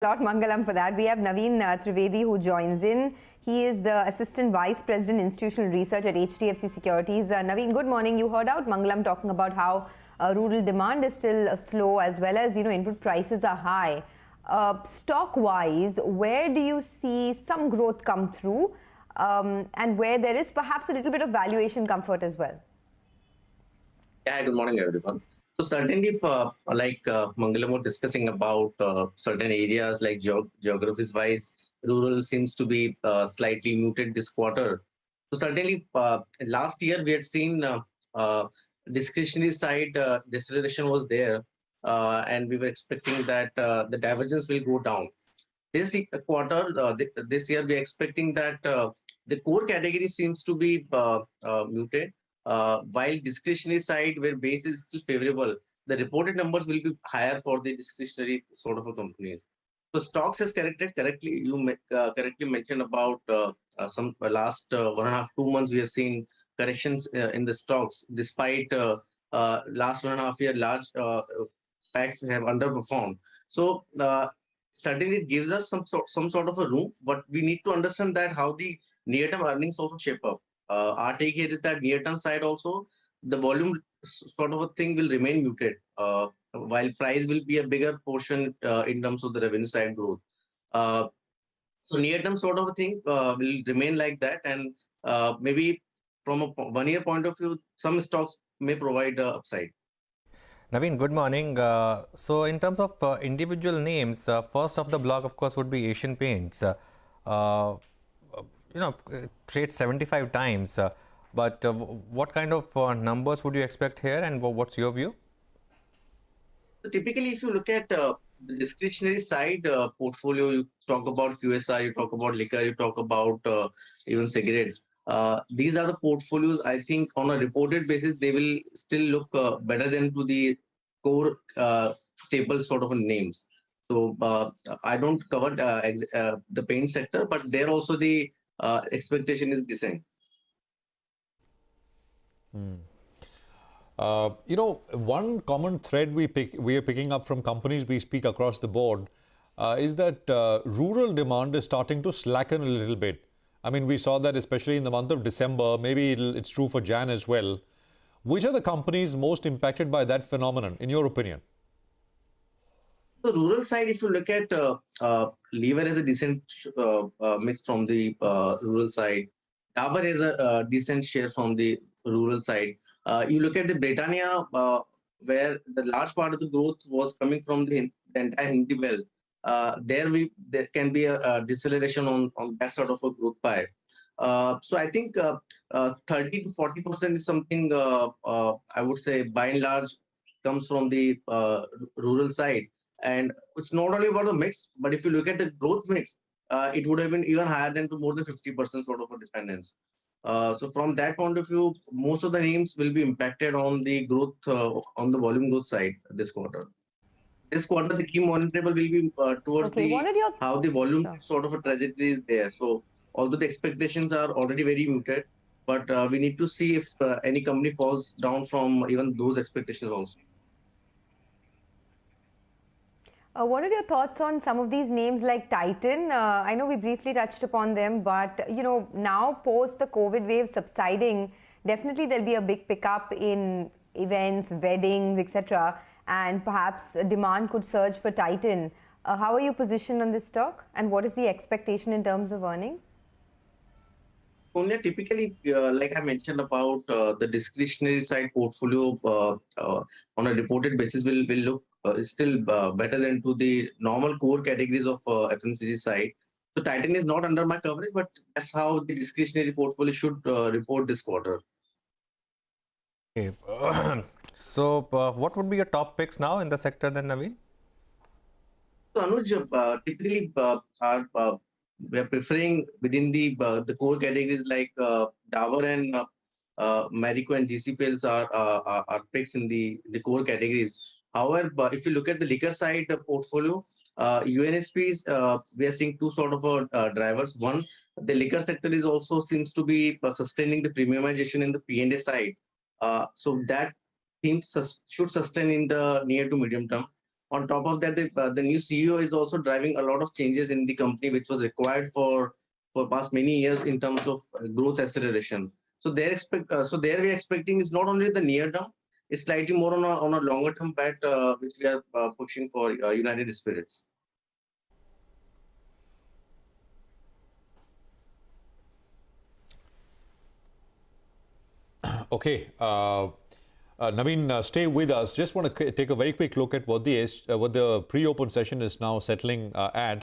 Lot Mangalam for that. We have Naveen Trivedi who joins in. He is the Assistant Vice President Institutional Research at HDFC Securities. Naveen, good morning. You heard out Mangalam talking about how rural demand is still slow, as well as input prices are high. Stock-wise, where do you see some growth come through, and where there is perhaps a little bit of valuation comfort as well? Yeah, good morning, everyone. So certainly, Mangalam was discussing about certain areas like geographies-wise, rural seems to be slightly muted this quarter. So certainly, last year we had seen discretionary side deceleration was there, and we were expecting that the divergence will go down. This quarter, this year, we are expecting that the core category seems to be muted, while discretionary side, where base is still favorable, the reported numbers will be higher for the discretionary sort of a companies. So stocks has corrected correctly. You correctly mentioned about some last 1.5 2 months we have seen corrections in the stocks, despite last 1.5 year large packs have underperformed. So certainly it gives us some sort of a room, but we need to understand that how the near-term earnings also shape up. Our take here is that near-term side also, the volume sort of a thing will remain muted, while price will be a bigger portion in terms of the revenue side growth. So near-term sort of a thing will remain like that, and maybe from a 1 year point of view, some stocks may provide upside. Naveen, good morning. So in terms of individual names, first of the block, of course, would be Asian Paints. Trade 75 times. But what kind of numbers would you expect here, and what's your view? So typically, if you look at the discretionary side portfolio, you talk about QSR, you talk about liquor, you talk about even cigarettes. These are the portfolios, I think, on a reported basis, they will still look better than to the core staple sort of names. So I don't cover the paint sector, but there also the expectation is decent. One common thread we are picking up from companies we speak across the board is that rural demand is starting to slacken a little bit. I mean, we saw that especially in the month of December. Maybe it's true for Jan as well. Which are the companies most impacted by that phenomenon, in your opinion? The rural side, if you look at Lever has a decent mix from the rural side. Dabur has a decent share from the rural side. You look at the Britannia, where the large part of the growth was coming from the entire Hindi belt. There can be a deceleration on that sort of a growth pie. So I think 30 to 40% is something I would say by and large comes from the rural side. And it's not only about the mix, but if you look at the growth mix, it would have been even higher than to more than 50% sort of a dependence. So from that point of view, most of the names will be impacted on the growth, on the volume growth side this quarter. This quarter, the key monitorable will be towards how the volume sort of a trajectory is there. So although the expectations are already very muted, but we need to see if any company falls down from even those expectations also. What are your thoughts on some of these names like Titan? I know we briefly touched upon them, but now post the COVID wave subsiding, definitely there'll be a big pickup in events, weddings, etc. And perhaps demand could surge for Titan. How are you positioned on this stock, and what is the expectation in terms of earnings? Sonia, typically, like I mentioned about the discretionary side portfolio on a reported basis will look still better than to the normal core categories of FMCG side. So Titan is not under my coverage, but that's how the discretionary portfolio should report this quarter. Okay. So what would be your top picks now in the sector then, Naveen? So Anuj, typically we are preferring within the core categories like Dabur and Marico and GCPLs are picks in the core categories. However, if you look at the liquor side portfolio, UNSPs, we are seeing two sort of drivers. One, the liquor sector is also seems to be sustaining the premiumization in the P&A side. So that theme should sustain in the near to medium term. On top of that, the new CEO is also driving a lot of changes in the company, which was required for past many years in terms of growth acceleration. So there we're expecting is not only the near term, it's slightly more on a longer term bet, which we are pushing for United Spirits. Okay. Naveen, stay with us. Just want to take a very quick look at what the pre-open session is now settling at.